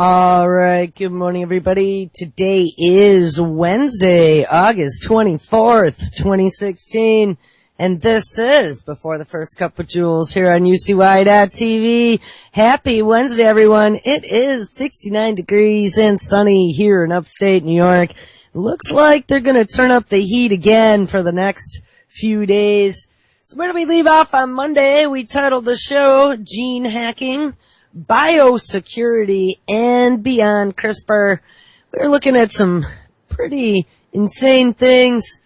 All right. Good morning, everybody. Today is Wednesday, August 24th, 2016. And this is Before the First Cup with Jules here on UCY.TV. Happy Wednesday, everyone. It is 69 degrees and sunny here in upstate New York. Looks like they're going to turn up the heat again for the next few days. So where do we leave off on Monday? We titled the show Gene Hacking, Biosecurity, and Beyond CRISPR. We were looking at some pretty insane things.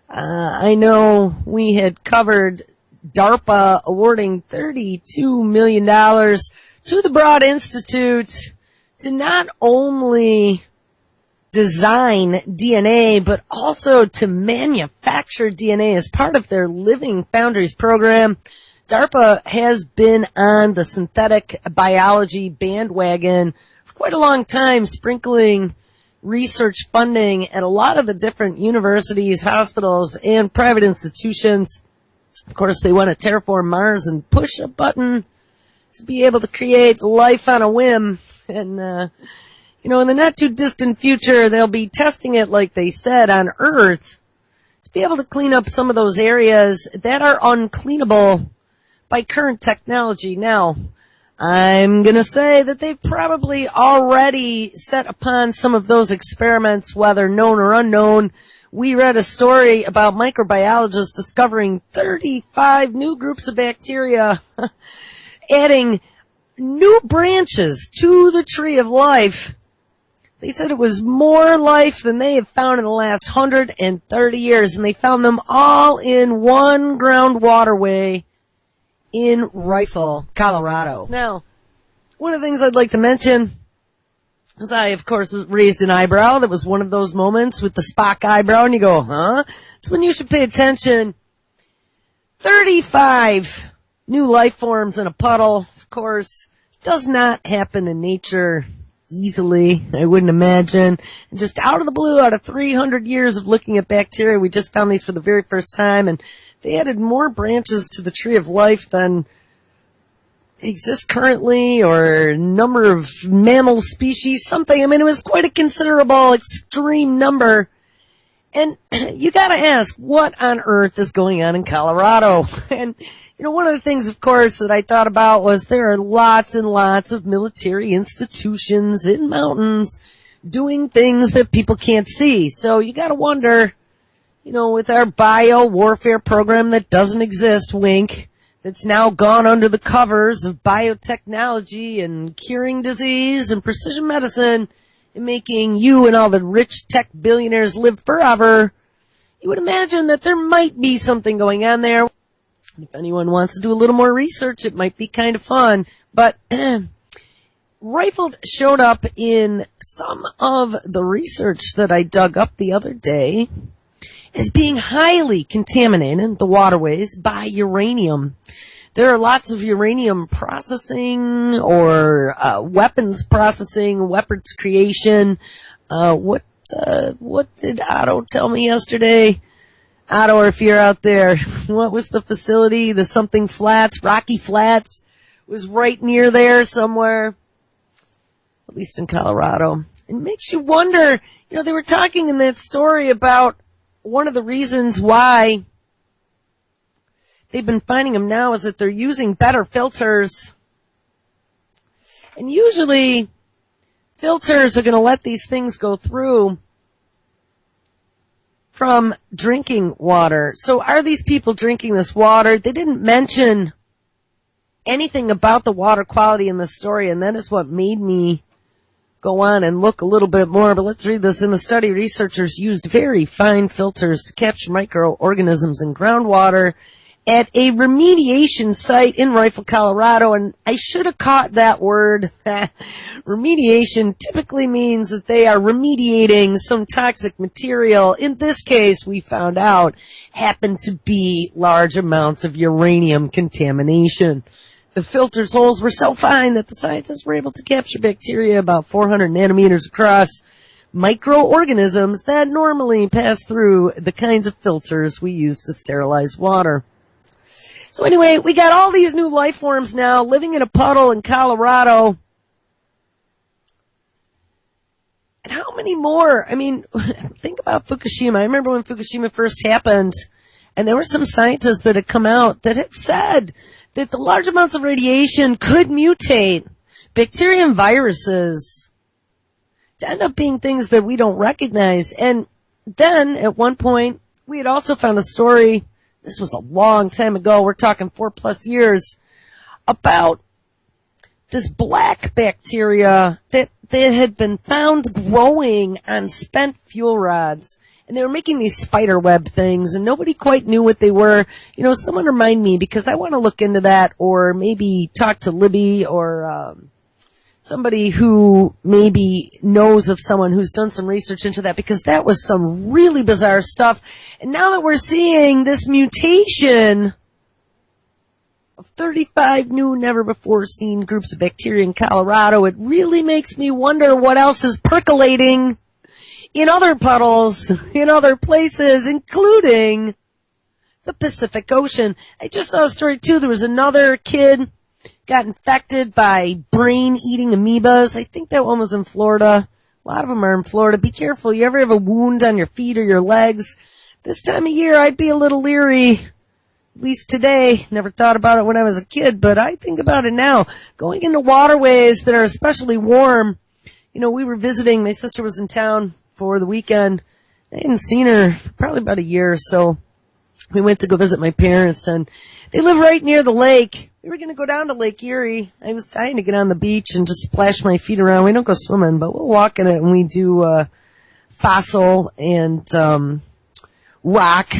I know we had covered DARPA awarding $32 million to the Broad Institute to not only design DNA, but also to manufacture DNA as part of their Living Foundries program. DARPA has been on the synthetic biology bandwagon for quite a long time, sprinkling research funding at a lot of the different universities, hospitals, and private institutions. Of course, they want to terraform Mars and push a button to be able to create life on a whim. And, in the not too distant future, they'll be testing it, like they said, on Earth to be able to clean up some of those areas that are uncleanable by current technology. Now, I'm going to say that they've probably already set upon some of those experiments, whether known or unknown. We read a story about microbiologists discovering 35 new groups of bacteria, adding new branches to the tree of life. They said it was more life than they have found in the last 130 years, and they found them all in one groundwaterway in Rifle, Colorado. Now, one of the things I'd like to mention is I, of course, raised an eyebrow. That was one of those moments with the Spock eyebrow, and you go, huh? It's when you should pay attention. 35 new life forms in a puddle, of course, does not happen in nature easily, I wouldn't imagine. And just out of the blue, out of 300 years of looking at bacteria, we just found these for the very first time, and they added more branches to the tree of life than exist currently, or number of mammal species, something. I mean, it was quite a considerable, extreme number. And you gotta ask, what on earth is going on in Colorado? And, one of the things, of course, that I thought about was there are lots and lots of military institutions in mountains doing things that people can't see. So you gotta wonder, with our bio-warfare program that doesn't exist, wink, that's now gone under the covers of biotechnology and curing disease and precision medicine and making you and all the rich tech billionaires live forever, you would imagine that there might be something going on there. If anyone wants to do a little more research, it might be kind of fun. But Rifled showed up in some of the research that I dug up the other day as being highly contaminated, the waterways, by uranium. There are lots of uranium processing or weapons processing, weapons creation. What did Otto tell me yesterday? Otto, if you're out there, what was the facility? The something flats, Rocky Flats, was right near there somewhere, at least in Colorado. It makes you wonder, they were talking in that story about one of the reasons why they've been finding them now is that they're using better filters. And usually filters are going to let these things go through from drinking water. So are these people drinking this water? They didn't mention anything about the water quality in the story, and that is what made me go on and look a little bit more. But let's read this. In the study, researchers used very fine filters to capture microorganisms in groundwater at a remediation site in Rifle, Colorado, and I should have caught that word. Remediation typically means that they are remediating some toxic material. In this case, we found out, happened to be large amounts of uranium contamination. The filter's holes were so fine that the scientists were able to capture bacteria about 400 nanometers across, microorganisms that normally pass through the kinds of filters we use to sterilize water. So anyway, we got all these new life forms now living in a puddle in Colorado. And how many more? I mean, think about Fukushima. I remember when Fukushima first happened, and there were some scientists that had come out that had said that the large amounts of radiation could mutate bacteria and viruses to end up being things that we don't recognize. And then, at one point, we had also found a story, this was a long time ago, we're talking 4+ years, about this black bacteria that had been found growing on spent fuel rods. And they were making these spider web things, and nobody quite knew what they were. You know, someone remind me, because I want to look into that, or maybe talk to Libby, or somebody who maybe knows of someone who's done some research into that, because that was some really bizarre stuff. And now that we're seeing this mutation of 35 new, never-before-seen groups of bacteria in Colorado, it really makes me wonder what else is percolating in other puddles, in other places, including the Pacific Ocean. I just saw a story, too. There was another kid got infected by brain-eating amoebas. I think that one was in Florida. A lot of them are in Florida. Be careful. You ever have a wound on your feet or your legs? This time of year, I'd be a little leery. At least today. Never thought about it when I was a kid, but I think about it now. Going into waterways that are especially warm. You know, we were visiting. My sister was in town for the weekend. I hadn't seen her for probably about a year or so. We went to go visit my parents, and they live right near the lake. We were going to go down to Lake Erie. I was dying to get on the beach and just splash my feet around. We don't go swimming, but we'll walk in it, and we do fossil and rock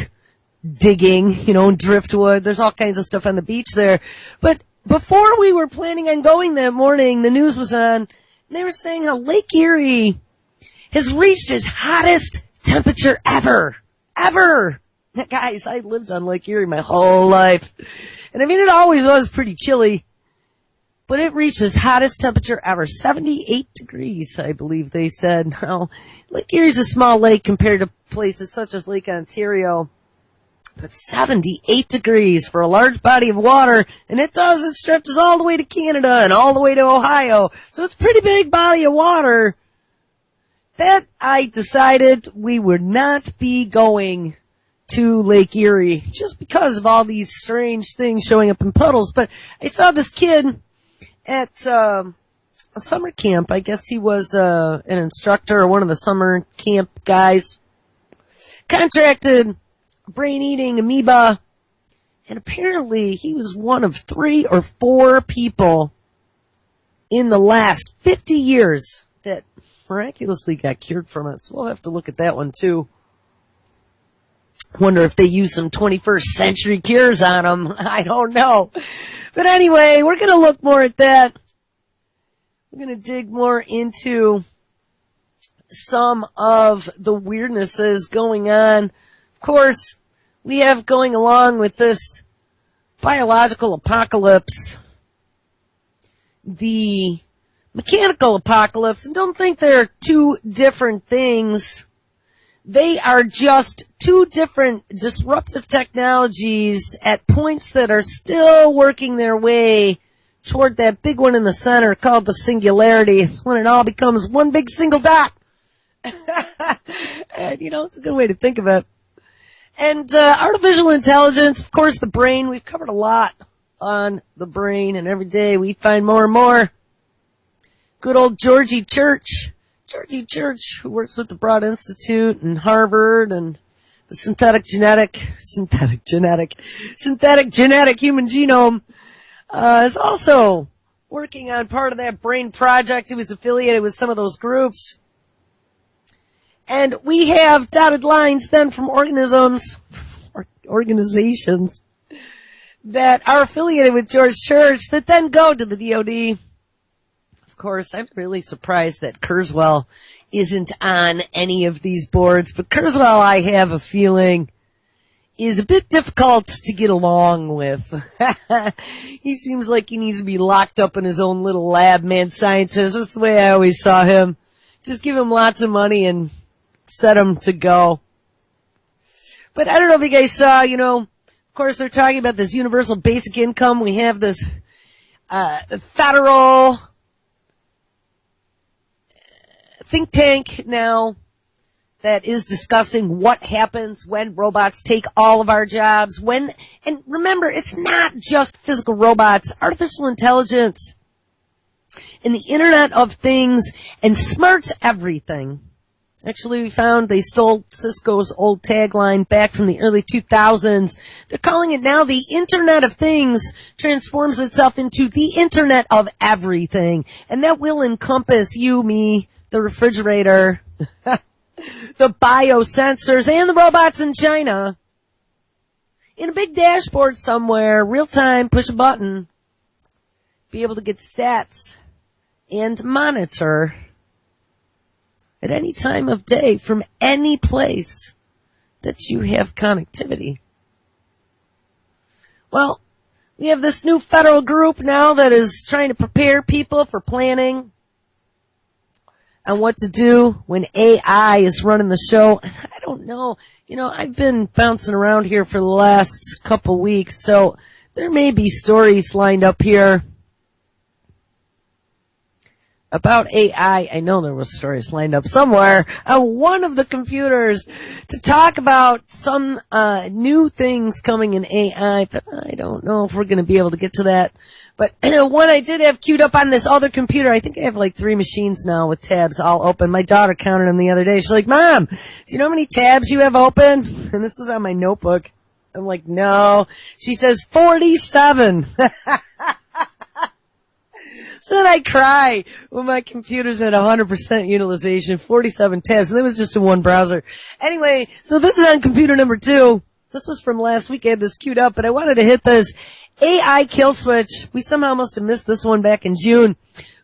digging, you know, driftwood. There's all kinds of stuff on the beach there. But before we were planning on going that morning, the news was on, and they were saying how Lake Erie has reached its hottest temperature ever. Ever! Guys, I lived on Lake Erie my whole life. And I mean, it always was pretty chilly. But it reached its hottest temperature ever. 78 degrees, I believe they said. Now, Lake Erie's a small lake compared to places such as Lake Ontario. But 78 degrees for a large body of water. And it stretches all the way to Canada and all the way to Ohio. So it's a pretty big body of water. That I decided we would not be going to Lake Erie just because of all these strange things showing up in puddles. But I saw this kid at a summer camp. I guess he was an instructor or one of the summer camp guys. Contracted brain-eating amoeba. And apparently he was one of 3 or 4 people in the last 50 years that miraculously got cured from it. So we'll have to look at that one too. Wonder if they use some 21st century cures on them. I don't know. But anyway, we're going to look more at that. We're going to dig more into some of the weirdnesses going on. Of course, we have going along with this biological apocalypse, the mechanical apocalypse, and don't think they're two different things. They are just 2 different disruptive technologies at points that are still working their way toward that big one in the center called the singularity. It's when it all becomes one big single dot. And, you know, it's a good way to think of it. And artificial intelligence, of course, the brain. We've covered a lot on the brain, and every day we find more and more. Good old Georgie Church, who works with the Broad Institute and Harvard and the synthetic genetic human genome, is also working on part of that brain project. He was affiliated with some of those groups. And we have dotted lines then from organizations that are affiliated with George Church that then go to the DOD. Of course, I'm really surprised that Kurzweil isn't on any of these boards, but Kurzweil, I have a feeling, is a bit difficult to get along with. He seems like he needs to be locked up in his own little lab, mad scientist. That's the way I always saw him. Just give him lots of money and set him to go. But I don't know if you guys saw, you know, of course they're talking about this universal basic income. We have this think tank now that is discussing what happens when robots take all of our jobs. And remember, it's not just physical robots, artificial intelligence and the Internet of Things and smarts everything. Actually, we found they stole Cisco's old tagline back from the early 2000s. They're calling it now the Internet of Things transforms itself into the Internet of Everything. And that will encompass you, me, the refrigerator, the biosensors, and the robots in China. In a big dashboard somewhere, real time, push a button, be able to get stats and monitor at any time of day from any place that you have connectivity. Well, we have this new federal group now that is trying to prepare people for planning on what to do when AI is running the show. I don't know. You know, I've been bouncing around here for the last couple weeks, so there may be stories lined up here about AI. I know there was stories lined up somewhere on one of the computers to talk about some new things coming in AI, but I don't know if we're going to be able to get to that. But one I did have queued up on this other computer. I think I have like 3 machines now with tabs all open. My daughter counted them the other day. She's like, "Mom, do you know how many tabs you have open?" And this was on my notebook. I'm like, "No." She says 47. So then I cry when my computer's at 100% utilization, 47 tabs, and it was just in one browser. Anyway, so this is on computer number 2. This was from last week. I had this queued up, but I wanted to hit this AI kill switch. We somehow must have missed this one back in June.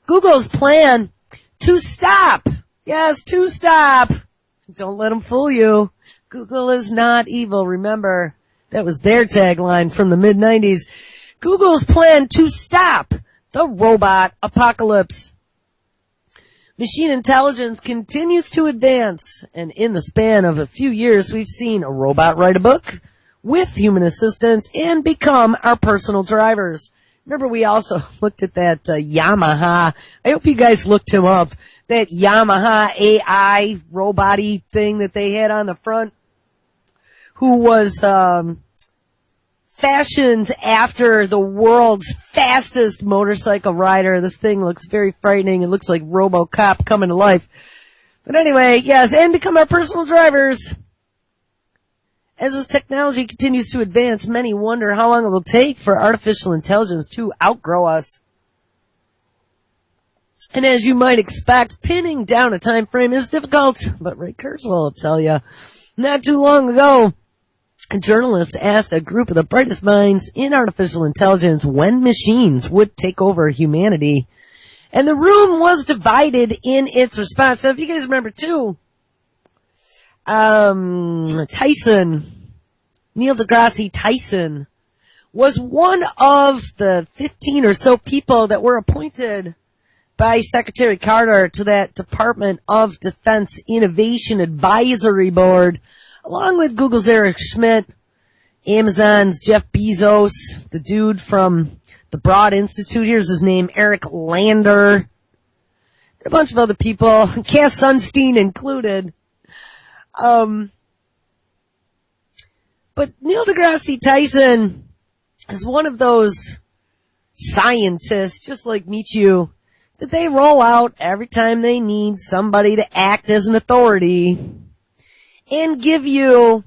Google's plan to stop. Yes, to stop. Don't let them fool you. Google is not evil. Remember, that was their tagline from the mid-90s. Google's plan to stop the robot apocalypse. Machine intelligence continues to advance, and in the span of a few years, we've seen a robot write a book with human assistance and become our personal drivers. Remember, we also looked at that Yamaha. I hope you guys looked him up. That Yamaha AI robot-y thing that they had on the front, who was fashioned after the world's fastest motorcycle rider. This thing looks very frightening. It looks like RoboCop coming to life. But anyway, yes, and become our personal drivers. As this technology continues to advance, many wonder how long it will take for artificial intelligence to outgrow us. And as you might expect, pinning down a time frame is difficult, but Ray Kurzweil will tell you. Not too long ago, a journalist asked a group of the brightest minds in artificial intelligence when machines would take over humanity. And the room was divided in its response. So if you guys remember too, Tyson, Neil deGrasse Tyson, was one of the 15 or so people that were appointed by Secretary Carter to that Department of Defense Innovation Advisory Board, along with Google's Eric Schmidt, Amazon's Jeff Bezos, the dude from the Broad Institute, here's his name, Eric Lander, a bunch of other people, Cass Sunstein included. But Neil deGrasse Tyson is one of those scientists, just like Michu, that they roll out every time they need somebody to act as an authority and give you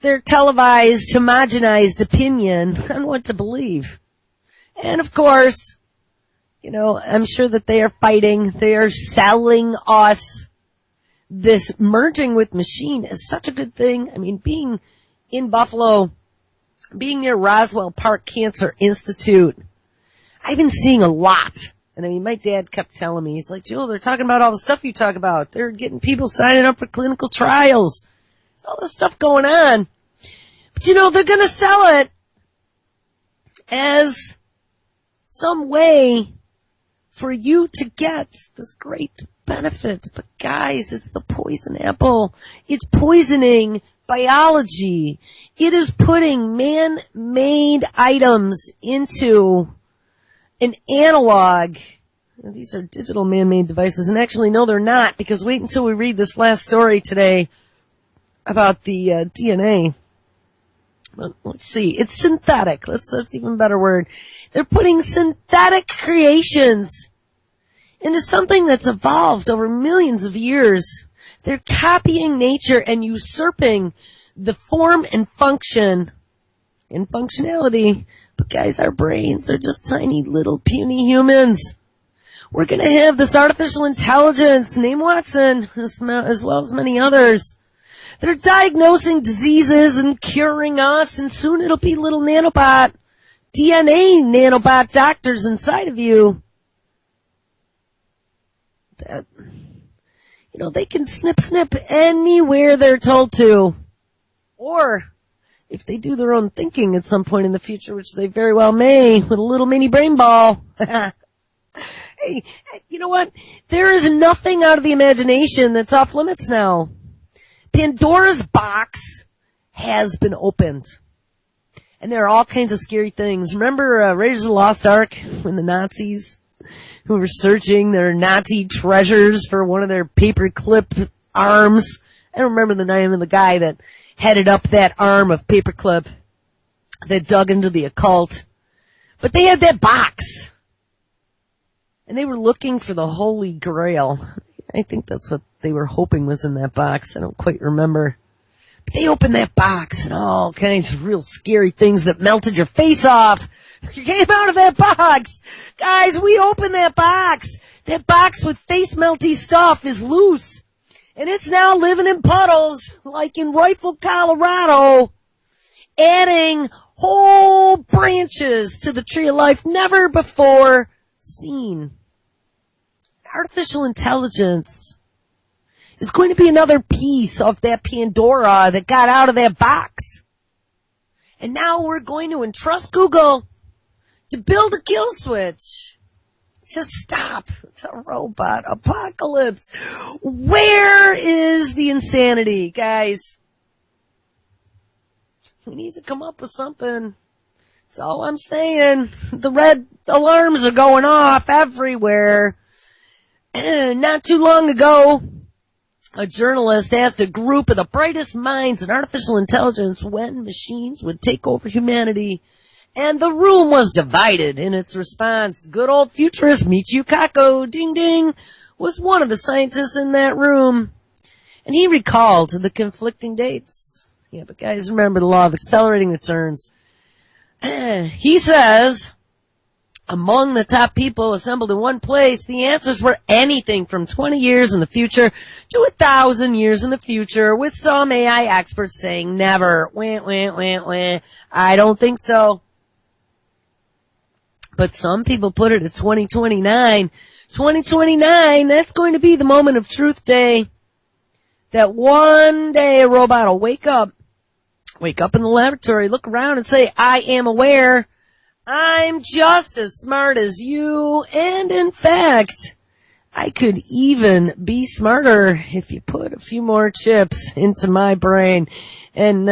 their televised, homogenized opinion on what to believe. And of course, you know, I'm sure that they are fighting, they are selling us this merging with machine is such a good thing. I mean, being in Buffalo, being near Roswell Park Cancer Institute, I've been seeing a lot. And I mean, my dad kept telling me, he's like, "Jill, they're talking about all the stuff you talk about. They're getting people signing up for clinical trials. There's all this stuff going on." But you know, they're going to sell it as some way for you to get this great benefit. But guys, it's the poison apple. It's poisoning biology. It is putting man-made items into an analog These are digital man-made devices. And actually, no, they're not, because wait until we read this last story today about the DNA. Well, let's see. It's synthetic. That's even a better word. They're putting synthetic creations into something that's evolved over millions of years. They're copying nature and usurping the form and function and functionality. But guys, our brains are just tiny little puny humans. We're going to have this artificial intelligence named Watson, as well as many others. They're diagnosing diseases and curing us, and soon it'll be little nanobot, DNA nanobot doctors inside of you. That, they can snip anywhere they're told to. Or, if they do their own thinking at some point in the future, which they very well may, with a little mini brain ball. Hey, you know what? There is nothing out of the imagination that's off limits now. Pandora's box has been opened. And there are all kinds of scary things. Remember Raiders of the Lost Ark, when the Nazis who were searching their Nazi treasures for one of their paperclip arms? I don't remember the name of the guy that headed up that arm of paperclip that dug into the occult. But they had that box. And they were looking for the Holy Grail. I think that's what they were hoping was in that box. I don't quite remember. But they opened that box and all kinds of real scary things that melted your face off came out of that box. Guys, we opened that box. That box with face melty stuff is loose. And it's now living in puddles, like in Rifle, Colorado, adding whole branches to the tree of life never before seen. Artificial intelligence is going to be another piece of that Pandora that got out of that box. And now we're going to entrust Google to build a kill switch to stop the robot apocalypse. Where is the insanity, guys? We need to come up with something. That's all I'm saying. The red alarms are going off everywhere. Not too long ago, a journalist asked a group of the brightest minds in artificial intelligence when machines would take over humanity. And the room was divided in its response. Good old futurist Michio Kaku, ding ding, was one of the scientists in that room. And he recalled the conflicting dates. Yeah, but guys, remember the law of accelerating returns. He says, among the top people assembled in one place, the answers were anything from 20 years in the future to 1,000 years in the future, with some AI experts saying never. Wah, wah, wah, wah. I don't think so. But some people put it at 2029. 2029, that's going to be the moment of truth day. That one day a robot will wake up in the laboratory, look around and say, I am aware. I'm just as smart as you. And in fact, I could even be smarter if you put a few more chips into my brain. And,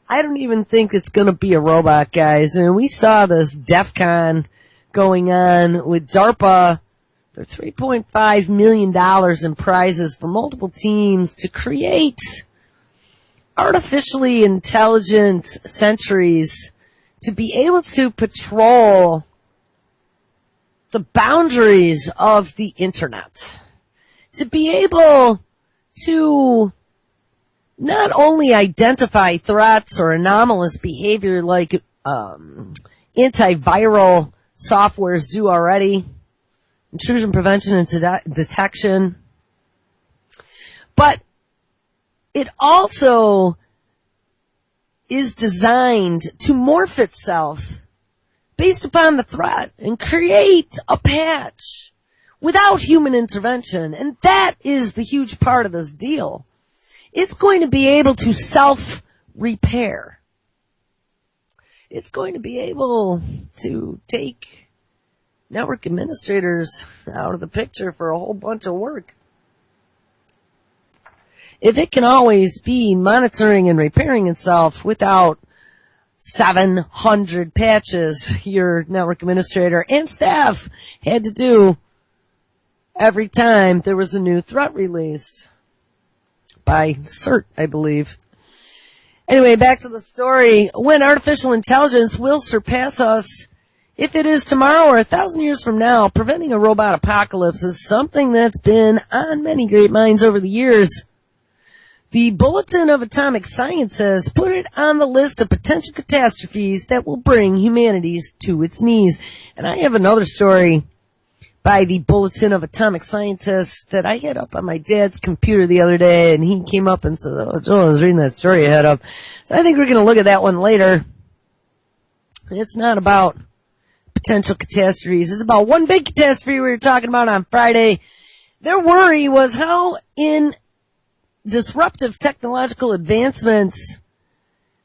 I don't even think it's gonna be a robot, guys. I mean, we saw this DEF CON going on with DARPA. They're $3.5 million in prizes for multiple teams to create artificially intelligent sentries to be able to patrol the boundaries of the internet. To be able to not only identify threats or anomalous behavior like antiviral softwares do already, intrusion prevention and detection, but it also is designed to morph itself based upon the threat and create a patch without human intervention. And that is the huge part of this deal. It's going to be able to self-repair. It's going to be able to take network administrators out of the picture for a whole bunch of work. If it can always be monitoring and repairing itself without 700 patches your network administrator and staff had to do every time there was a new threat released by CERT, I believe. Anyway, back to the story. When artificial intelligence will surpass us, if it is tomorrow or 1,000 years from now, preventing a robot apocalypse is something that's been on many great minds over the years. The Bulletin of Atomic Science has put it on the list of potential catastrophes that will bring humanity to its knees. And I have another story by the Bulletin of Atomic Scientists that I had up on my dad's computer the other day, and he came up and said, "Oh, Joel, I was reading that story I had up." So I think we're going to look at that one later. It's not about potential catastrophes. It's about one big catastrophe we were talking about on Friday. Their worry was how in disruptive technological advancements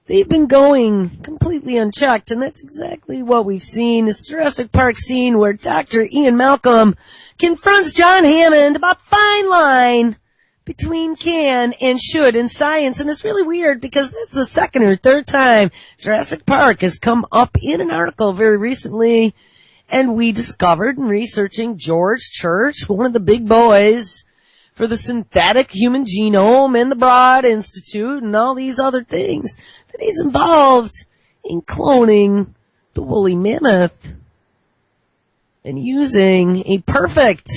they've been going completely unchecked, and that's exactly what we've seen. This Jurassic Park scene where Dr. Ian Malcolm confronts John Hammond about fine line between can and should in science, and it's really weird because that's the second or third time Jurassic Park has come up in an article very recently, and we discovered in researching George Church, one of the big boys for the synthetic human genome and the Broad Institute and all these other things, that he's involved in cloning the woolly mammoth and using a perfect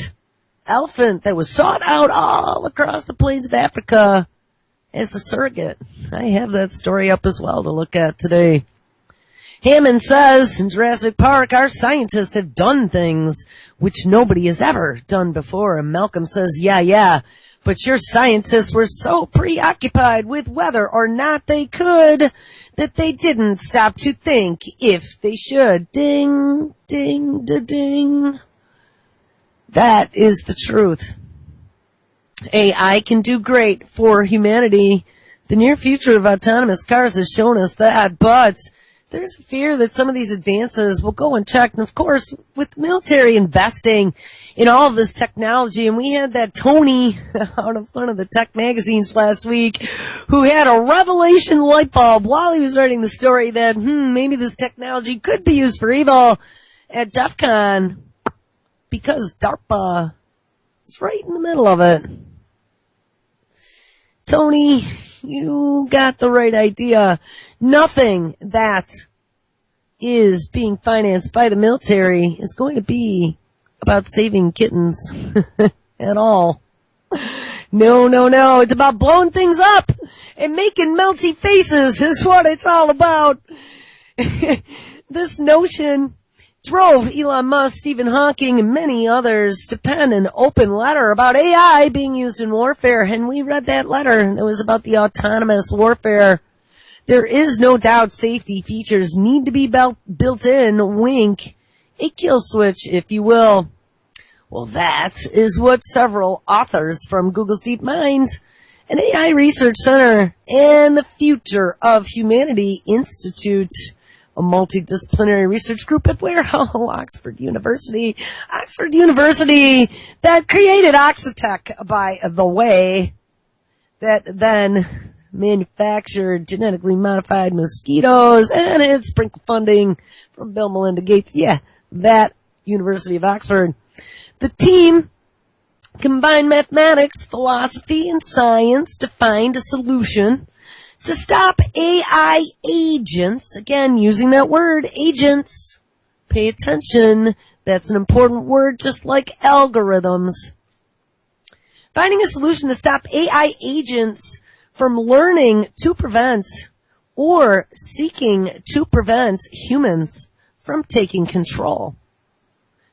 elephant that was sought out all across the plains of Africa as a surrogate. I have that story up as well to look at today. Hammond says in Jurassic Park, our scientists have done things which nobody has ever done before. And Malcolm says, yeah, but your scientists were so preoccupied with whether or not they could that they didn't stop to think if they should. Ding, ding, da, ding. That is the truth. AI can do great for humanity. The near future of autonomous cars has shown us that, but there's a fear that some of these advances will go unchecked. And of course, with the military investing in all of this technology, and we had that Tony out of one of the tech magazines last week who had a revelation light bulb while he was writing the story that, maybe this technology could be used for evil at DEF CON because DARPA is right in the middle of it. Tony, you got the right idea. Nothing that is being financed by the military is going to be about saving kittens at all. No. It's about blowing things up and making melty faces is what it's all about. This notion drove Elon Musk, Stephen Hawking, and many others to pen an open letter about AI being used in warfare, and we read that letter. It was about the autonomous warfare. There is no doubt safety features need to be built in, wink, a kill switch, if you will. Well, that is what several authors from Google's DeepMind, an AI Research Center, and the Future of Humanity Institute, a multidisciplinary research group at Oxford University, that created Oxitec, by the way, that then manufactured genetically modified mosquitoes, and had sprinkle funding from Bill Melinda Gates. Yeah, that University of Oxford. The team combined mathematics, philosophy, and science to find a solution to stop AI agents, again, using that word, agents. Pay attention. That's an important word, just like algorithms. Finding a solution to stop AI agents from learning to prevent or seeking to prevent humans from taking control.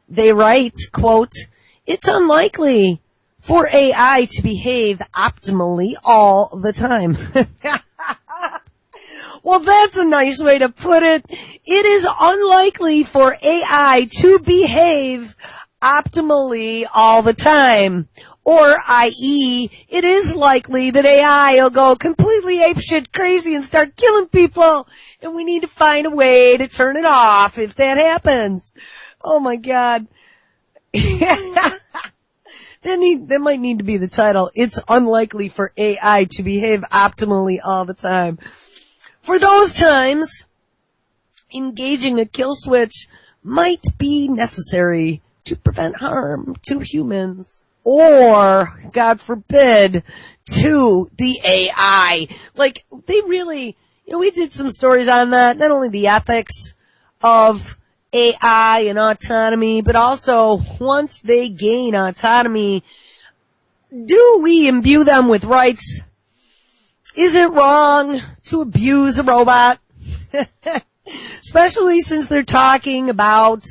They write, quote, "It's unlikely for AI to behave optimally all the time." Well, that's a nice way to put it. It is unlikely for AI to behave optimally all the time. Or, i.e., it is likely that AI will go completely apeshit crazy and start killing people, and we need to find a way to turn it off if that happens. Oh my God. That might need to be the title. It's unlikely for AI to behave optimally all the time. For those times engaging a kill switch might be necessary to prevent harm to humans or, God forbid, to the AI. Like, they really, we did some stories on that, not only the ethics of AI and autonomy, but also once they gain autonomy, do we imbue them with rights? Is it wrong to abuse a robot? Especially since they're talking about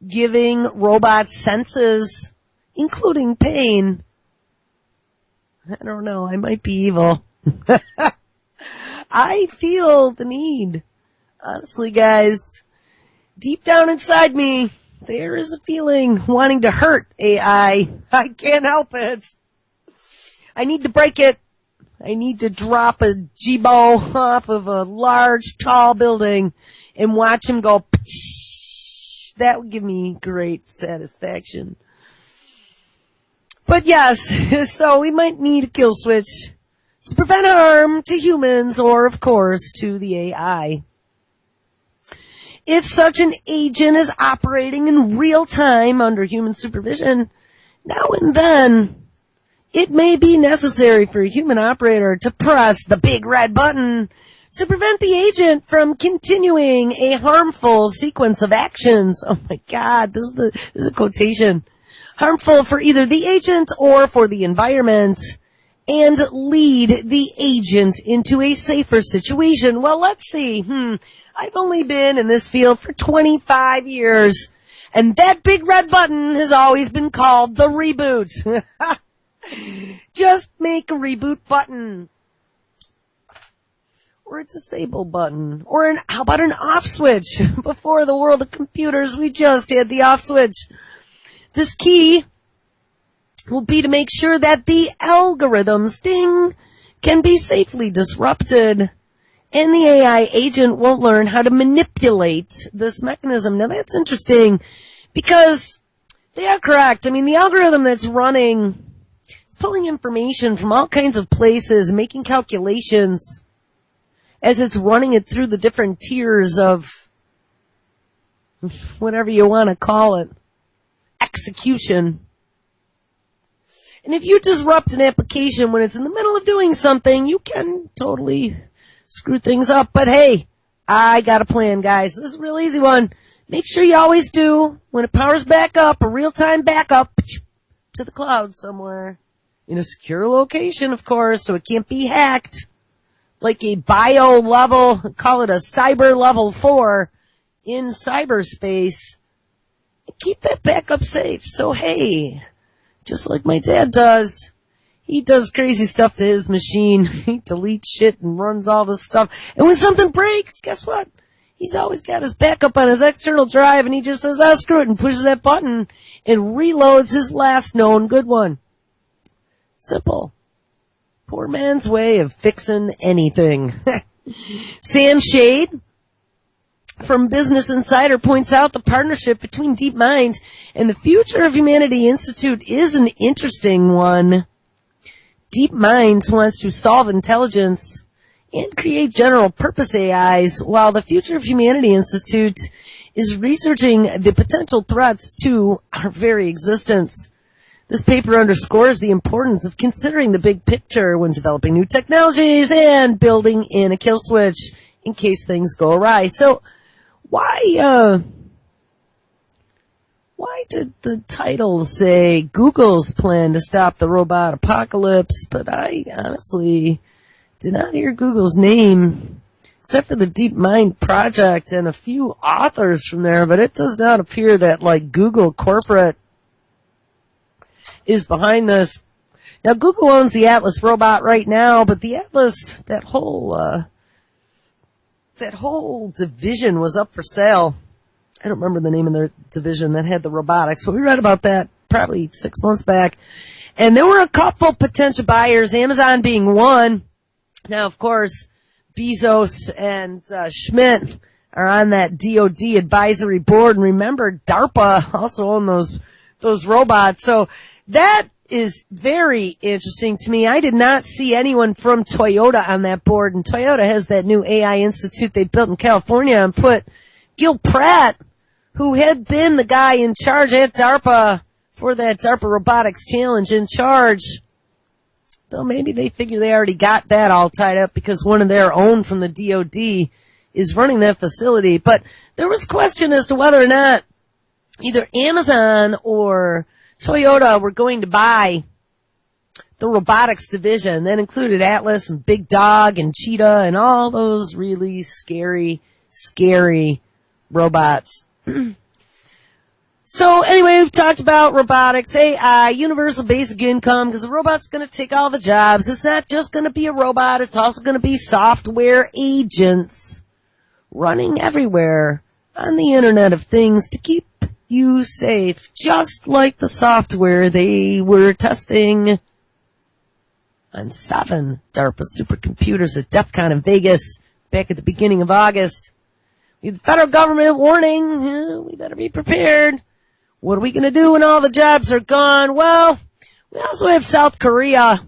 giving robots senses, including pain. I don't know, I might be evil. I feel the need. Honestly, guys, deep down inside me, there is a feeling wanting to hurt AI. I can't help it. I need to break it. I need to drop a Jibo off of a large, tall building and watch him go. That would give me great satisfaction. But yes, so we might need a kill switch to prevent harm to humans or, of course, to the AI. If such an agent is operating in real time under human supervision, now and then, it may be necessary for a human operator to press the big red button to prevent the agent from continuing a harmful sequence of actions. Oh my God, this is a quotation. Harmful for either the agent or for the environment, and lead the agent into a safer situation. Well, let's see. I've only been in this field for 25 years, and that big red button has always been called the reboot. Just make a reboot button. Or a disable button. Or how about an off switch? Before the world of computers, we just had the off switch. This key will be to make sure that the algorithms, can be safely disrupted. And the AI agent won't learn how to manipulate this mechanism. Now that's interesting because they are correct. I mean, the algorithm that's running is pulling information from all kinds of places, making calculations as it's running it through the different tiers of whatever you want to call it, execution. And if you disrupt an application when it's in the middle of doing something, you can totally screw things up. But hey, I got a plan, guys. This is a real easy one. Make sure you always do, when it powers back up, a real-time backup to the cloud somewhere. In a secure location, of course, so it can't be hacked. Like a bio level, call it a cyber level 4 in cyberspace. Keep that backup safe. So hey, just like my dad does, he does crazy stuff to his machine. He deletes shit and runs all this stuff. And when something breaks, guess what? He's always got his backup on his external drive, and he just says, screw it, and pushes that button and reloads his last known good one. Simple. Poor man's way of fixing anything. Sam Shade from Business Insider points out the partnership between DeepMind and the Future of Humanity Institute is an interesting one. DeepMind wants to solve intelligence and create general purpose AIs, while the Future of Humanity Institute is researching the potential threats to our very existence. This paper underscores the importance of considering the big picture when developing new technologies and building in a kill switch in case things go awry. So, why did the title say Google's plan to stop the robot apocalypse? But I honestly did not hear Google's name, except for the DeepMind project and a few authors from there, but it does not appear that, like, Google corporate is behind this. Now, Google owns the Atlas robot right now, but the Atlas, that whole division was up for sale. I don't remember the name of their division that had the robotics, but we read about that probably 6 months back. And there were a couple potential buyers, Amazon being one. Now, of course, Bezos and Schmidt are on that DoD advisory board. And remember, DARPA also owned those robots. So that is very interesting to me. I did not see anyone from Toyota on that board. And Toyota has that new AI institute they built in California and put Gil Pratt, who had been the guy in charge at DARPA for that DARPA Robotics Challenge in charge. Though maybe they figure they already got that all tied up because one of their own from the DOD is running that facility. But there was question as to whether or not either Amazon or Toyota were going to buy the robotics division. That included Atlas and Big Dog and Cheetah and all those really scary robots. So anyway, we've talked about robotics, AI, universal basic income, because the robot's going to take all the jobs. It's not just going to be a robot, it's also going to be software agents running everywhere on the Internet of Things to keep you safe, just like the software they were testing on 7 DARPA supercomputers at DEF CON in Vegas back at the beginning of August. The federal government warning, we better be prepared. What are we going to do when all the jobs are gone? Well, we also have South Korea.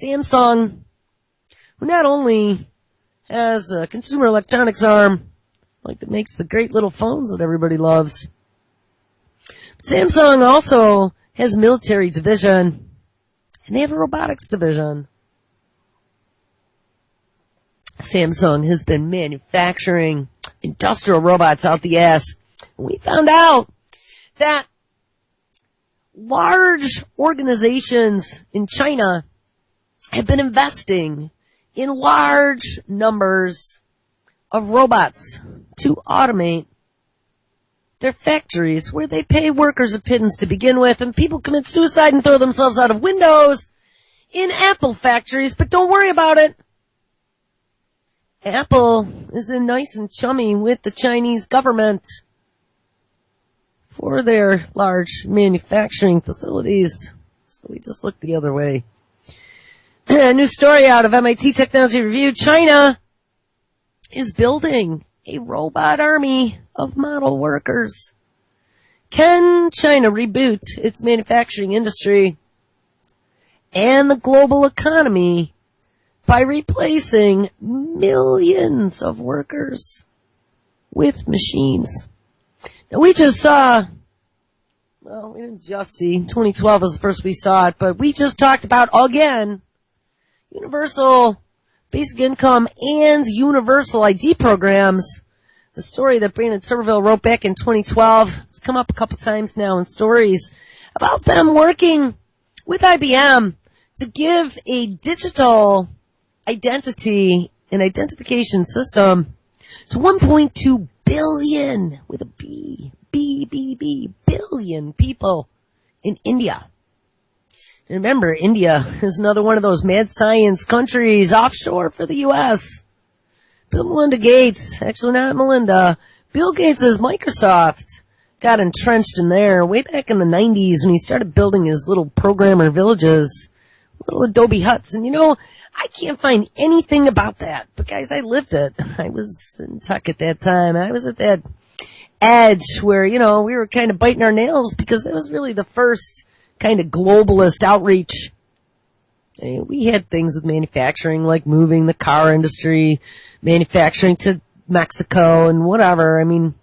Samsung, who not only has a consumer electronics arm, like that makes the great little phones that everybody loves, but Samsung also has a military division, and they have a robotics division. Samsung has been manufacturing industrial robots out the ass. We found out that large organizations in China have been investing in large numbers of robots to automate their factories, where they pay workers a pittance to begin with, and people commit suicide and throw themselves out of windows in Apple factories. But don't worry about it. Apple is in nice and chummy with the Chinese government for their large manufacturing facilities. So we just look the other way. A new story out of MIT Technology Review. China is building a robot army of model workers. Can China reboot its manufacturing industry and the global economy by replacing millions of workers with machines? Now, we just saw, well, we didn't just see, 2012 was the first we saw it, but we just talked about, again, universal basic income and universal ID programs. The story that Brandon Somerville wrote back in 2012, it's come up a couple times now in stories about them working with IBM to give a digital identity and identification system to 1.2 billion, with a B, billion people in India. And remember, India is another one of those mad science countries offshore for the U.S. Bill Melinda Gates, actually not Melinda, Bill Gates' Microsoft got entrenched in there way back in the 90s when he started building his little programmer villages, little Adobe huts. And you know, I can't find anything about that. But guys, I lived it. I was in tech at that time. I was at that edge where, you know, we were kind of biting our nails because that was really the first kind of globalist outreach. I mean, we had things with manufacturing, like moving the car industry, manufacturing to Mexico and whatever. I mean,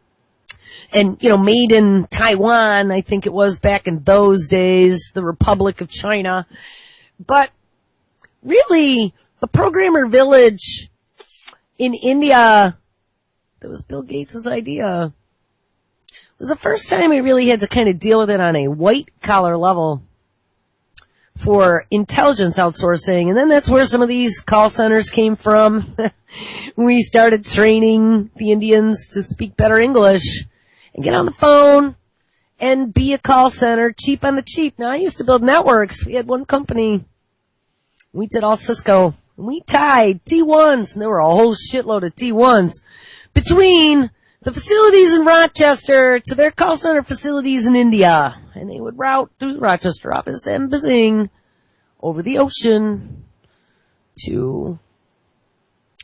and, you know, made in Taiwan, I think it was back in those days, the Republic of China. But really, the programmer village in India, that was Bill Gates' idea, was the first time we really had to kind of deal with it on a white-collar level for intelligence outsourcing. And then that's where some of these call centers came from. We started training the Indians to speak better English and get on the phone and be a call center, cheap on the cheap. Now, I used to build networks. We had one company. We did all Cisco. And we tied T1s, and there were a whole shitload of T1s, between the facilities in Rochester to their call center facilities in India. And they would route through the Rochester office and buzzing over the ocean to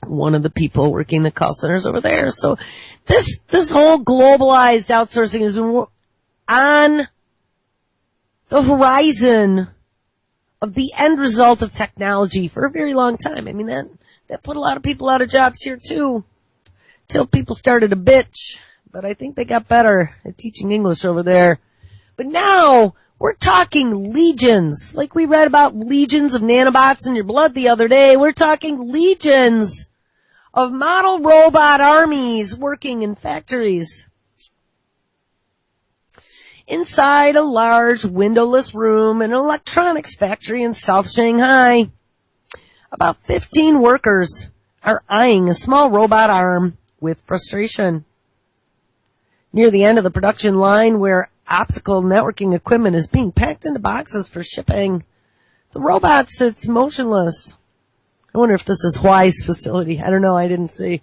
one of the people working the call centers over there. So this whole globalized outsourcing is on the horizon of the end result of technology for a very long time. I mean, that put a lot of people out of jobs here too. till people started to bitch. But I think they got better at teaching English over there. But now we're talking legions, like we read about legions of nanobots in your blood the other day. We're talking legions of model robot armies working in factories. Inside a large windowless room in an electronics factory in South Shanghai, about 15 workers are eyeing a small robot arm with frustration. Near the end of the production line where optical networking equipment is being packed into boxes for shipping, the robot sits motionless. I wonder if this is Huai's facility. I don't know. I didn't see.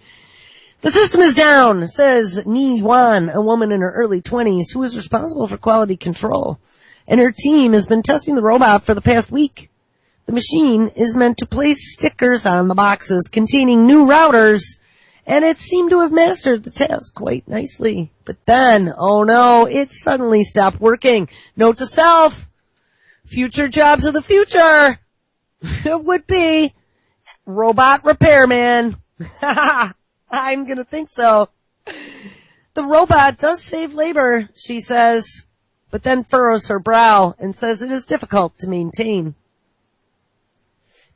The system is down, says Ni Yuan, a woman in her early 20s who is responsible for quality control. And her team has been testing the robot for the past week. The machine is meant to place stickers on the boxes containing new routers, and it seemed to have mastered the task quite nicely. But then, oh no, it suddenly stopped working. Note to self, future jobs of the future would be robot repairman. I'm gonna think so. The robot does save labor, she says, but then furrows her brow and says it is difficult to maintain.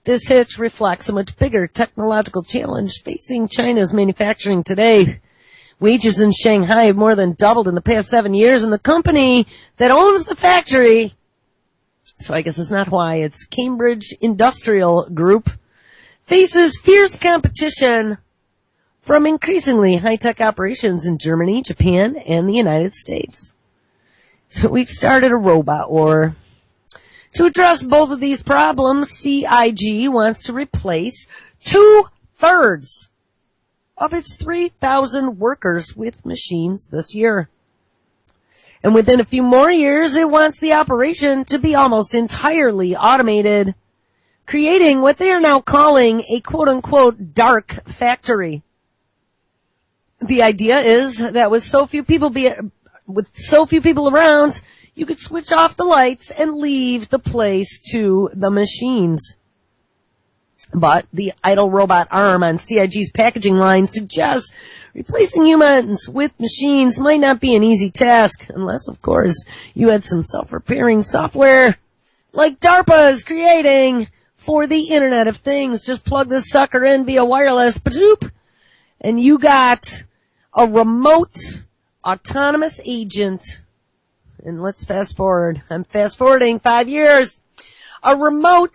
This hitch reflects a much bigger technological challenge facing China's manufacturing today. Wages in Shanghai have more than doubled in the past 7 years, and the company that owns the factory, so I guess it's not Huai, it's Cambridge Industrial Group, faces fierce competition from increasingly high-tech operations in Germany, Japan, and the United States. So we've started a robot war. To address both of these problems, CIG wants to replace 2/3 of its 3,000 workers with machines this year. And within a few more years, it wants the operation to be almost entirely automated, creating what they are now calling a quote-unquote dark factory. The idea is that with so few people around, you could switch off the lights and leave the place to the machines. But the idle robot arm on CIG's packaging line suggests replacing humans with machines might not be an easy task, unless, of course, you had some self-repairing software like DARPA is creating for the Internet of Things. Just plug this sucker in via wireless, ba-zoop, and you got a remote autonomous agent. And let's fast forward. I'm fast forwarding 5 years. A remote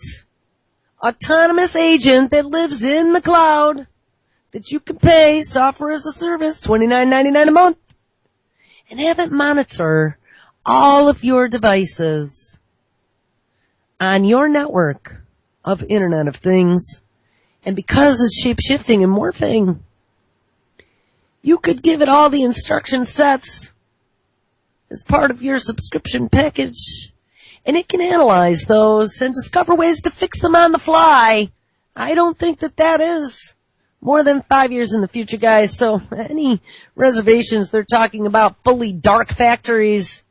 autonomous agent that lives in the cloud that you can pay software as a service, $29.99 a month, and have it monitor all of your devices on your network of Internet of Things. And because it's shape-shifting and morphing, you could give it all the instruction sets as part of your subscription package, and it can analyze those and discover ways to fix them on the fly. I don't think that is more than 5 years in the future, guys, so any reservations they're talking about fully dark factories,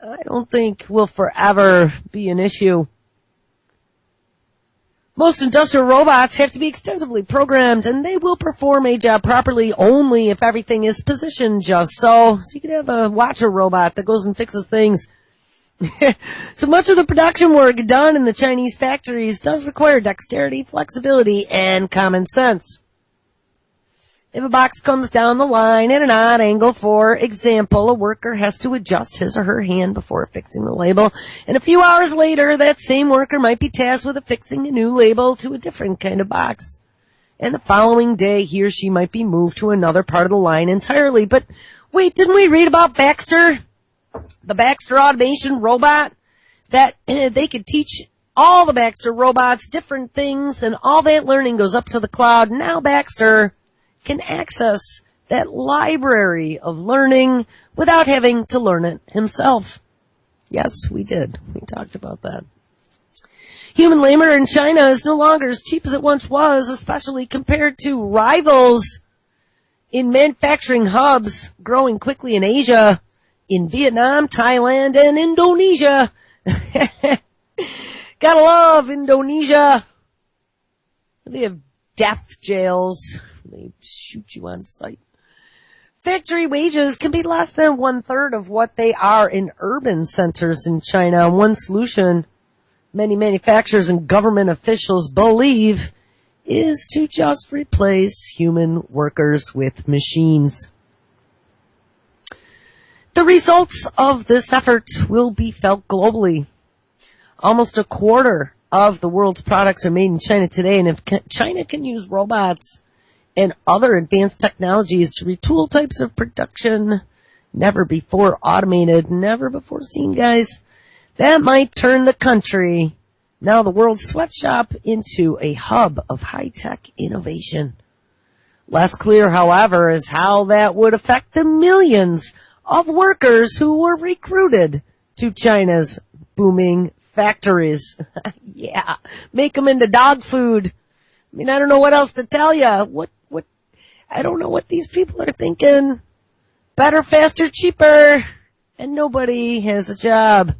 I don't think will forever be an issue. Most industrial robots have to be extensively programmed, and they will perform a job properly only if everything is positioned just so. So you can have a watcher robot that goes and fixes things. So much of the production work done in the Chinese factories does require dexterity, flexibility, and common sense. If a box comes down the line at an odd angle, for example, a worker has to adjust his or her hand before fixing the label, and a few hours later, that same worker might be tasked with affixing a new label to a different kind of box. And the following day, he or she might be moved to another part of the line entirely. But wait, didn't we read about Baxter? The Baxter automation robot? That they could teach all the Baxter robots different things, and all that learning goes up to the cloud. Now Baxter can access that library of learning without having to learn it himself. Yes, we did. We talked about that. Human labor in China is no longer as cheap as it once was, especially compared to rivals in manufacturing hubs growing quickly in Asia, in Vietnam, Thailand, and Indonesia. Gotta love Indonesia. They have death jails They shoot you on sight. Factory wages can be less than 1/3 of what they are in urban centers in China. One solution many manufacturers and government officials believe is to just replace human workers with machines. The results of this effort will be felt globally. Almost a quarter of the world's products are made in China today, and if China can use robots and other advanced technologies to retool types of production never before automated, never before seen, guys, that might turn the country, now the world's sweatshop, into a hub of high-tech innovation. Less clear, however, is how that would affect the millions of workers who were recruited to China's booming factories. Yeah, make them into dog food. I mean, I don't know what else to tell you. I don't know what these people are thinking. Better, faster, cheaper, and nobody has a job.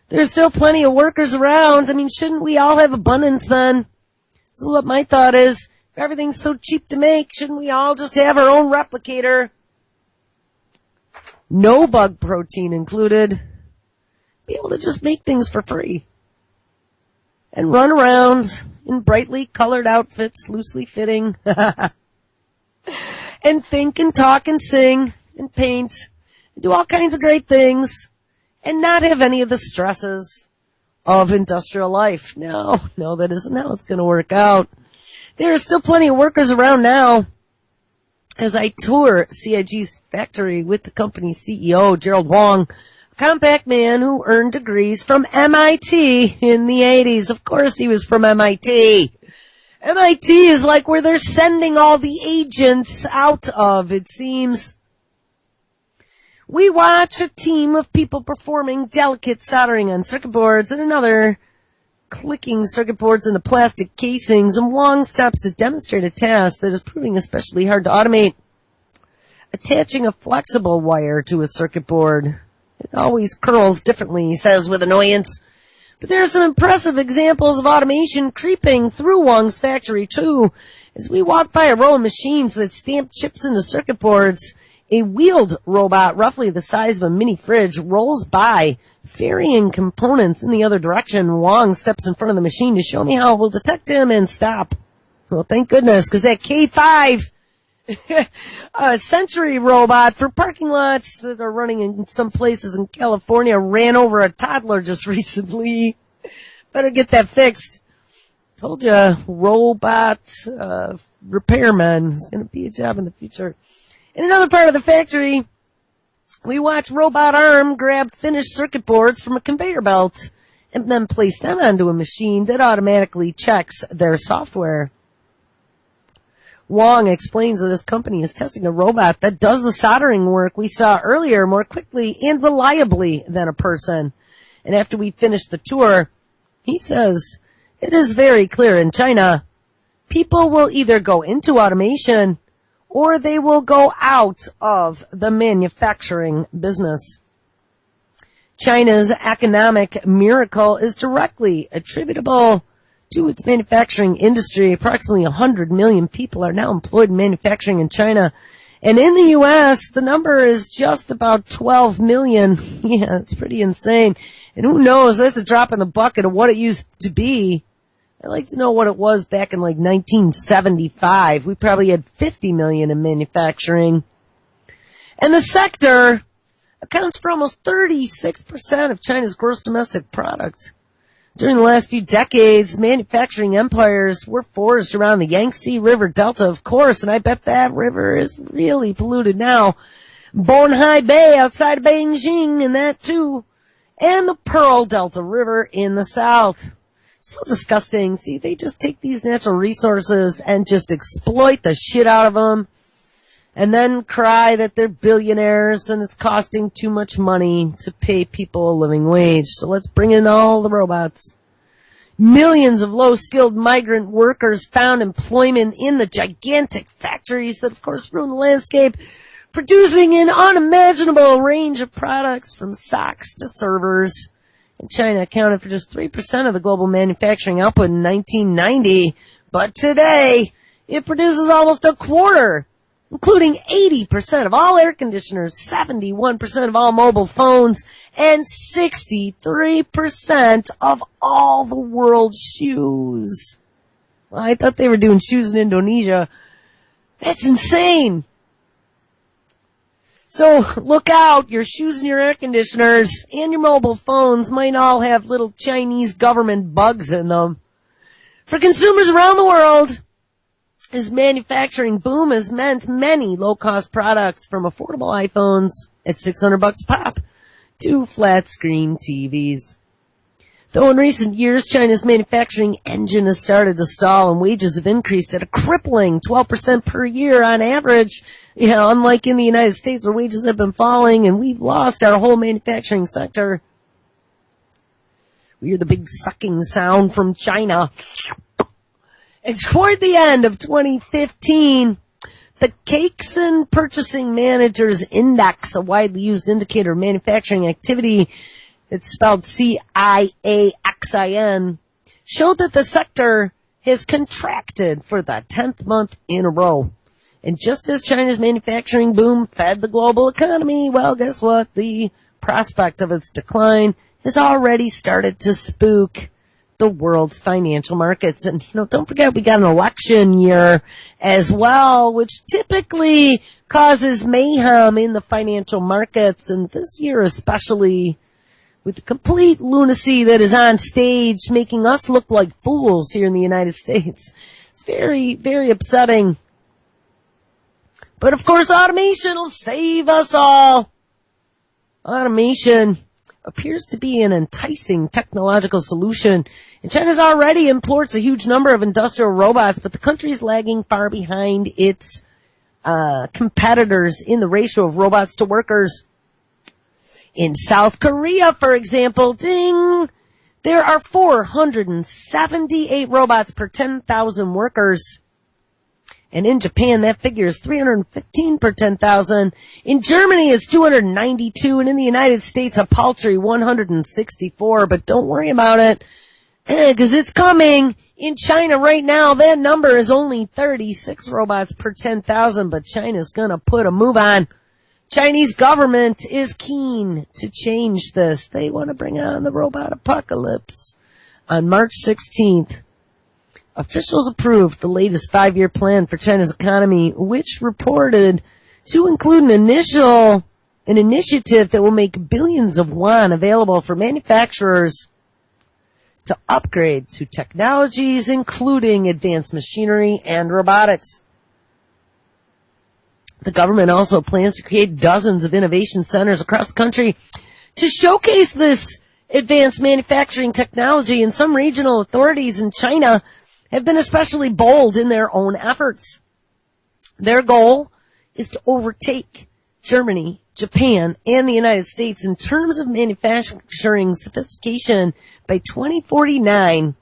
There's still plenty of workers around. I mean, shouldn't we all have abundance then? So what my thought is, if everything's so cheap to make, shouldn't we all just have our own replicator? No bug protein included. Be able to just make things for free. And run around in brightly colored outfits, loosely fitting. And think and talk and sing and paint and do all kinds of great things and not have any of the stresses of industrial life. No, that isn't how it's going to work out. There are still plenty of workers around now. As I tour CIG's factory with the company's CEO, Gerald Wong, a compact man who earned degrees from MIT in the 80s. Of course he was from MIT. MIT is like where they're sending all the agents out of, it seems. We watch a team of people performing delicate soldering on circuit boards and another clicking circuit boards into plastic casings, and Wong stops to demonstrate a task that is proving especially hard to automate. Attaching a flexible wire to a circuit board. It always curls differently, he says with annoyance. But there are some impressive examples of automation creeping through Wong's factory, too. As we walk by a row of machines that stamp chips into circuit boards, a wheeled robot, roughly the size of a mini fridge, rolls by, ferrying components in the other direction. Wong steps in front of the machine to show me how it will detect him and stop. Well, thank goodness, because that K5 Century robot for parking lots that are running in some places in California ran over a toddler just recently. Better get that fixed. Told you, robot repairman is going to be a job in the future. In another part of the factory, we watch robot arm grab finished circuit boards from a conveyor belt and then place them onto a machine that automatically checks their software. Wong explains that his company is testing a robot that does the soldering work we saw earlier more quickly and reliably than a person. And after we finish the tour, he says, it is very clear in China, people will either go into automation or they will go out of the manufacturing business. China's economic miracle is directly attributable to its manufacturing industry. Approximately 100 million people are now employed in manufacturing in China. And in the U.S., the number is just about 12 million. Yeah, it's pretty insane. And who knows, that's a drop in the bucket of what it used to be. I'd like to know what it was back in like 1975. We probably had 50 million in manufacturing. And the sector accounts for almost 36% of China's gross domestic product. During the last few decades, manufacturing empires were forged around the Yangtze River Delta, of course, and I bet that river is really polluted now. Bonhai Bay outside of Beijing, and that too. And the Pearl Delta River in the south. So disgusting. See, they just take these natural resources and just exploit the shit out of them. And then cry that they're billionaires and it's costing too much money to pay people a living wage. So let's bring in all the robots. Millions of low-skilled migrant workers found employment in the gigantic factories that, of course, ruin the landscape, producing an unimaginable range of products from socks to servers. And China accounted for just 3% of the global manufacturing output in 1990. But today, It produces almost a quarter, including 80% of all air conditioners, 71% of all mobile phones, and 63% of all the world's shoes. Well, I thought they were doing shoes in Indonesia. That's insane. So look out, your shoes and your air conditioners and your mobile phones might all have little Chinese government bugs in them. For consumers around the world, this manufacturing boom has meant many low-cost products from affordable iPhones at $600 a pop to flat-screen TVs. Though in recent years, China's manufacturing engine has started to stall and wages have increased at a crippling 12% per year on average. Unlike in the United States where wages have been falling and we've lost our whole manufacturing sector. We hear the big sucking sound from China. And toward the end of 2015, the Caixin Purchasing Managers Index, a widely used indicator of manufacturing activity, it's spelled CIAXIN, showed that the sector has contracted for the 10th month in a row. And just as China's manufacturing boom fed the global economy, well, guess what? The prospect of its decline has already started to spook the world's financial markets. And, don't forget we got an election year as well, which typically causes mayhem in the financial markets. And this year especially, with the complete lunacy that is on stage, making us look like fools here in the United States. It's very, very upsetting. But of course, automation will save us all. Automation appears to be an enticing technological solution. And China already imports a huge number of industrial robots, but the country is lagging far behind its competitors in the ratio of robots to workers. In South Korea, for example, ding, there are 478 robots per 10,000 workers. And in Japan, that figure is 315 per 10,000. In Germany, it's 292. And in the United States, a paltry 164. But don't worry about it, because it's coming. In China right now, that number is only 36 robots per 10,000. But China's going to put a move on. Chinese government is keen to change this. They want to bring on the robot apocalypse. On March 16th, officials approved the latest 5-year plan for China's economy, which reported to include an initiative that will make billions of yuan available for manufacturers to upgrade to technologies including advanced machinery and robotics. The government also plans to create dozens of innovation centers across the country to showcase this advanced manufacturing technology, and some regional authorities in China have been especially bold in their own efforts. Their goal is to overtake Germany, Japan, and the United States in terms of manufacturing sophistication by 2049,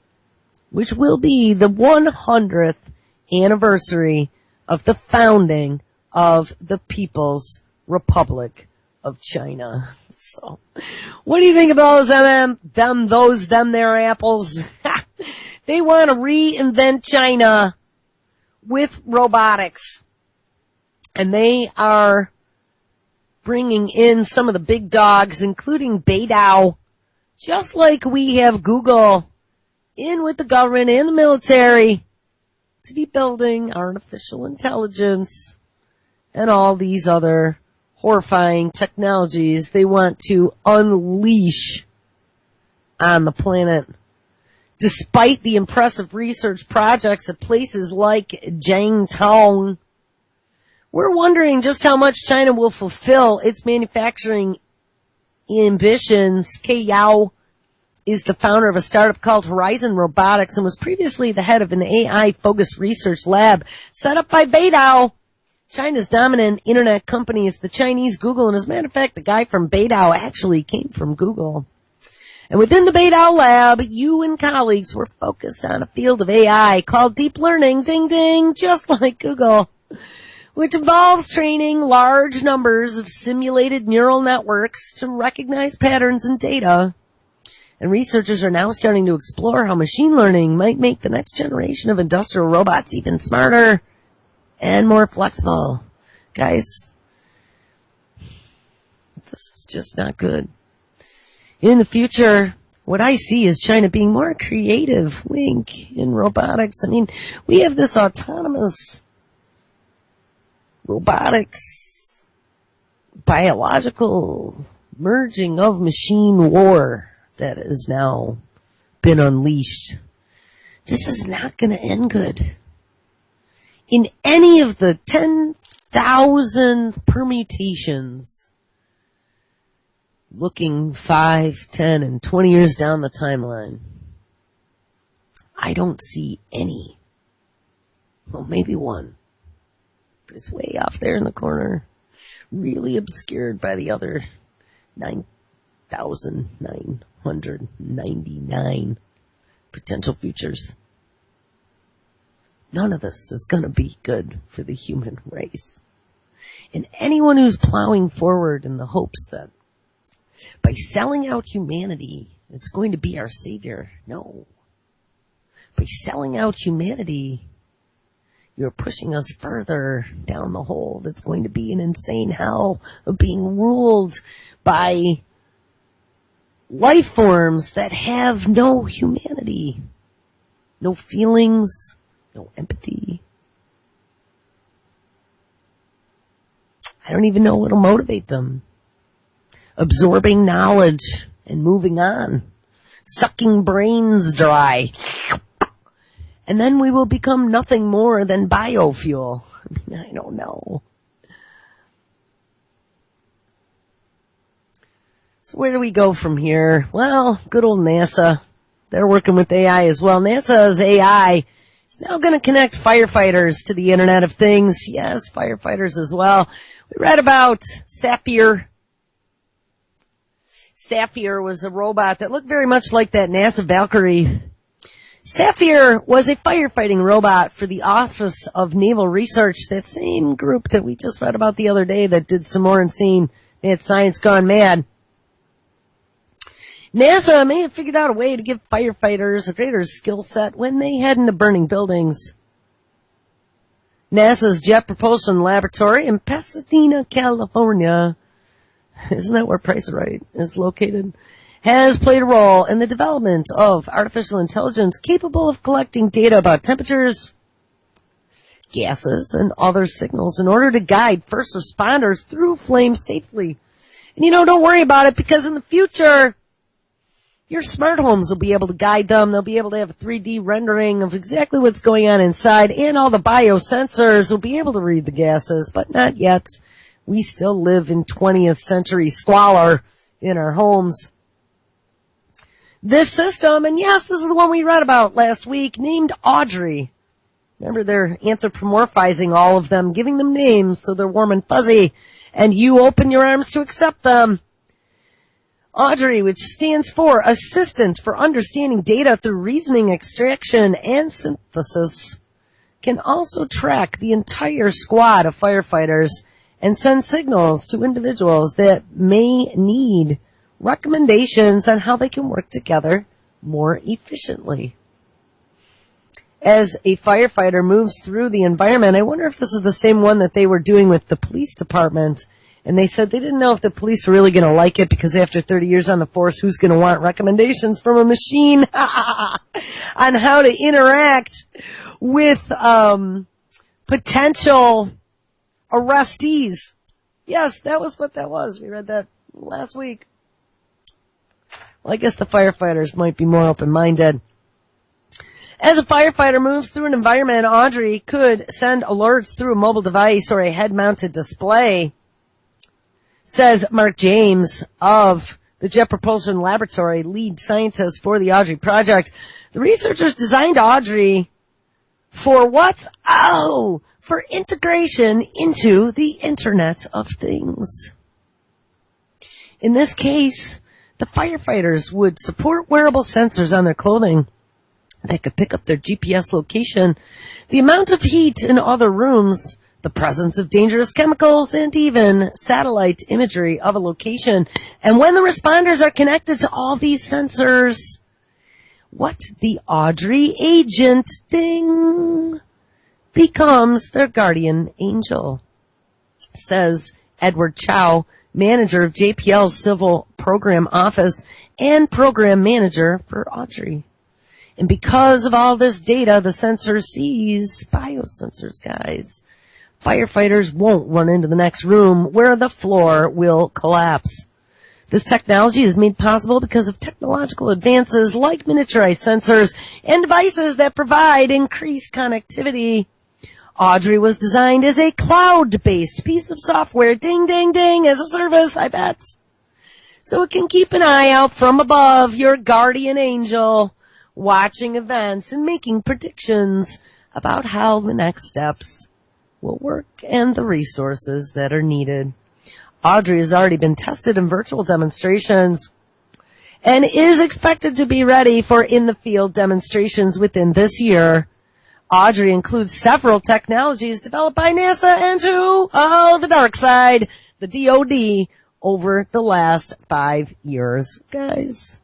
which will be the 100th anniversary of the founding of the People's Republic of China. So, what do you think about those their apples? They want to reinvent China with robotics. And they are bringing in some of the big dogs, including Beidou, just like we have Google in with the government and the military to be building artificial intelligence and all these other horrifying technologies they want to unleash on the planet. Despite the impressive research projects at places like Jiangtong, we're wondering just how much China will fulfill its manufacturing ambitions. Kei Yao is the founder of a startup called Horizon Robotics and was previously the head of an AI-focused research lab set up by Beidou. China's dominant internet company is the Chinese Google, and as a matter of fact, the guy from Beidou actually came from Google. And within the Beidou lab, you and colleagues were focused on a field of AI called deep learning, ding ding, just like Google, which involves training large numbers of simulated neural networks to recognize patterns in data. And researchers are now starting to explore how machine learning might make the next generation of industrial robots even smarter and more flexible. Guys, this is just not good. In the future, what I see is China being more creative, wink, in robotics. I mean, we have this autonomous robotics, biological merging of machine war that has now been unleashed. This is not going to end good. In any of the 10,000 permutations, looking 5, 10, and 20 years down the timeline, I don't see any. Well, maybe one. But it's way off there in the corner, really obscured by the other 9,999 potential futures. None of this is going to be good for the human race. And anyone who's plowing forward in the hopes that by selling out humanity, it's going to be our savior. No. By selling out humanity, you're pushing us further down the hole that's going to be an insane hell of being ruled by life forms that have no humanity, no feelings, no empathy. I don't even know what'll motivate them. Absorbing knowledge and moving on. Sucking brains dry. And then we will become nothing more than biofuel. I mean, I don't know. So where do we go from here? Well, good old NASA. They're working with AI as well. NASA's AI is now going to connect firefighters to the Internet of Things. Yes, firefighters as well. We read about Sapphire. Sapphire was a robot that looked very much like that NASA Valkyrie. Sapphire was a firefighting robot for the Office of Naval Research, that same group that we just read about the other day that did some more insane mad science gone mad. NASA may have figured out a way to give firefighters a greater skill set when they head into burning buildings. NASA's Jet Propulsion Laboratory in Pasadena, California, isn't that where Price is Right is located, has played a role in the development of artificial intelligence capable of collecting data about temperatures, gases, and other signals in order to guide first responders through flames safely. And don't worry about it, because in the future, your smart homes will be able to guide them. They'll be able to have a 3D rendering of exactly what's going on inside, and all the biosensors will be able to read the gases, but not yet. We still live in 20th century squalor in our homes. This system, and yes, this is the one we read about last week, named Audrey. Remember, they're anthropomorphizing all of them, giving them names so they're warm and fuzzy, and you open your arms to accept them. Audrey, which stands for Assistant for Understanding Data Through Reasoning, Extraction, and Synthesis, can also track the entire squad of firefighters and send signals to individuals that may need recommendations on how they can work together more efficiently. As a firefighter moves through the environment, I wonder if this is the same one that they were doing with the police department. And they said they didn't know if the police were really going to like it, because after 30 years on the force, who's going to want recommendations from a machine on how to interact with potential arrestees? Yes, that was what that was. We read that last week. Well, I guess the firefighters might be more open-minded. As a firefighter moves through an environment, Audrey could send alerts through a mobile device or a head-mounted display, says Mark James of the Jet Propulsion Laboratory, lead scientist for the Audrey project. The researchers designed Audrey for what? Oh, for integration into the Internet of Things. In this case, the firefighters would support wearable sensors on their clothing that could pick up their GPS location, the amount of heat in other rooms, the presence of dangerous chemicals, and even satellite imagery of a location. And when the responders are connected to all these sensors, what the Audrey agent thing becomes their guardian angel, says Edward Chow, manager of JPL's Civil Program Office and program manager for Audrey. And because of all this data the sensor sees, biosensors, guys, firefighters won't run into the next room where the floor will collapse. This technology is made possible because of technological advances like miniaturized sensors and devices that provide increased connectivity. Audrey was designed as a cloud-based piece of software, ding, ding, ding, as a service, I bet. So it can keep an eye out from above, your guardian angel, watching events and making predictions about how the next steps will work and the resources that are needed. Audrey has already been tested in virtual demonstrations and is expected to be ready for in-the-field demonstrations within this year. Audrey includes several technologies developed by NASA and the dark side, the DoD, over the last 5 years. Guys,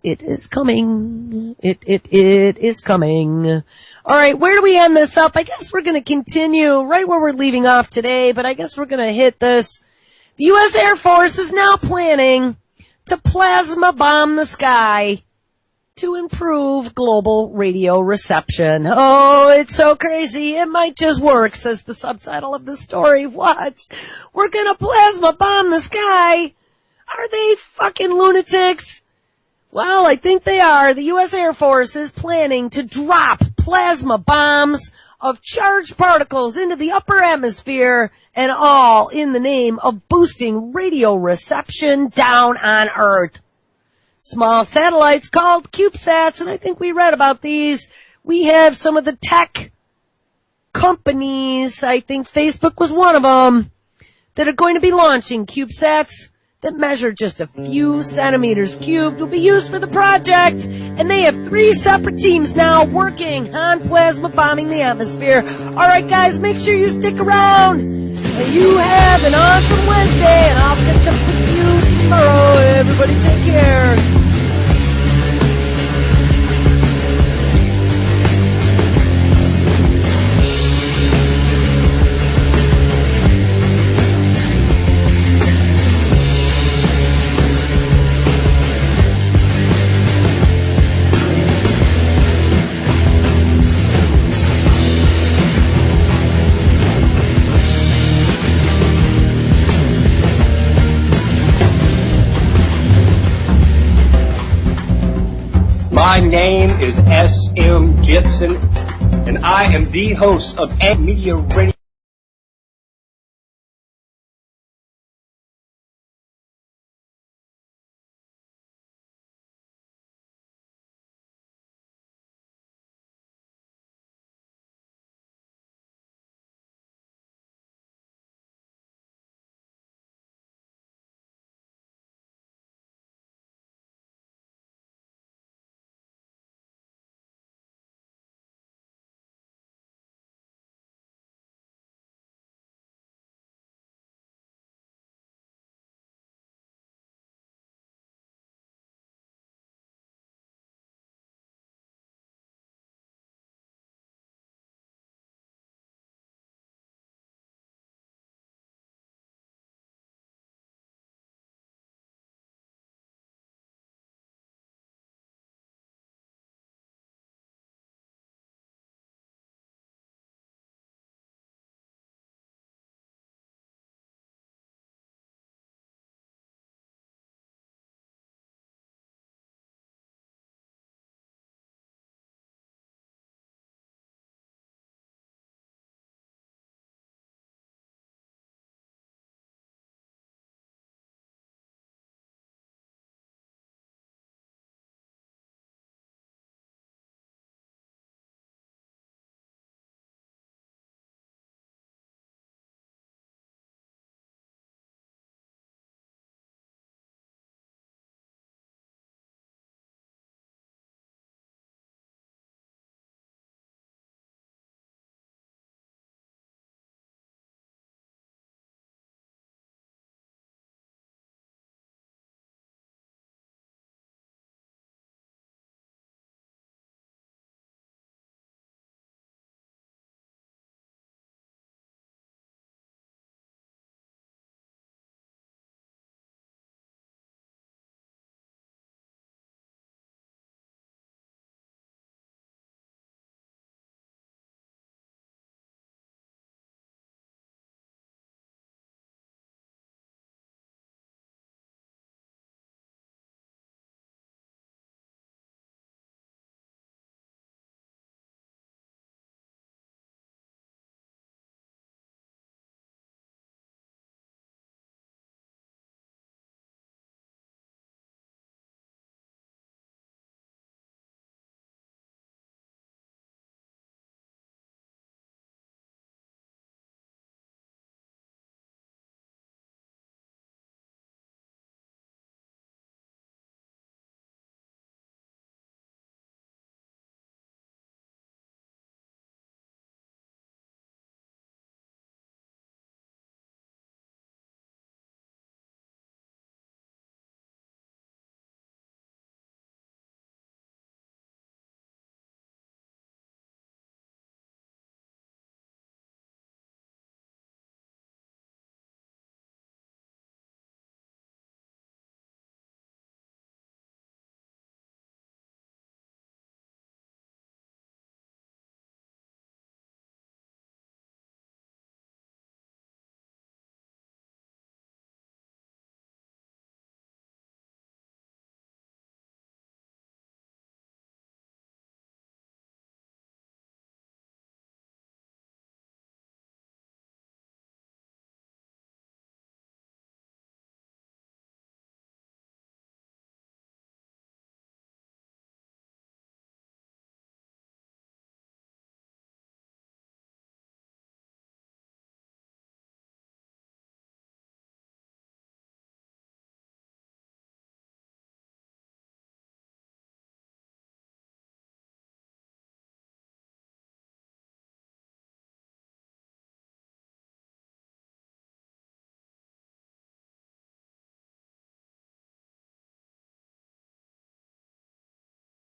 it is coming. It is coming. All right, where do we end this up? I guess we're going to continue right where we're leaving off today, but I guess we're going to hit this. The U.S. Air Force is now planning to plasma bomb the sky to improve global radio reception. Oh, it's so crazy. It might just work, says the subtitle of the story. What? We're gonna plasma bomb the sky? Are they fucking lunatics? Well, I think they are. The U.S. Air Force is planning to drop plasma bombs of charged particles into the upper atmosphere, and all in the name of boosting radio reception down on Earth. Small satellites called CubeSats, and I think we read about these. We have some of the tech companies, I think Facebook was one of them, that are going to be launching CubeSats that measure just a few centimeters cubed, will be used for the project, and they have 3 separate teams now working on plasma bombing the atmosphere. All right, guys, make sure you stick around, and you have an awesome Wednesday, and I'll catch up with you tomorrow. Everybody take care. My name is S.M. Gibson, and I am the host of Media Radio.